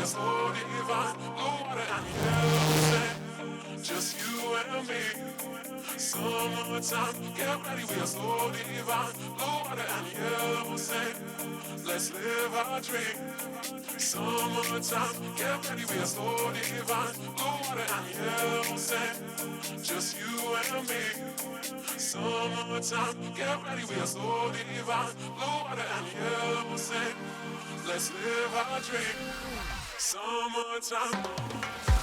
are so divine. Blue water and yellow sand, just you and me. Summertime, get ready, we are so divine. Blue water and yellow sand, let's live our dream. Summertime, get ready, we are so divine. Blue water and yellow sand, just you and me. Summertime, get ready, we are so divine. Blue water and yellow sand, let's live our dream. Summertime.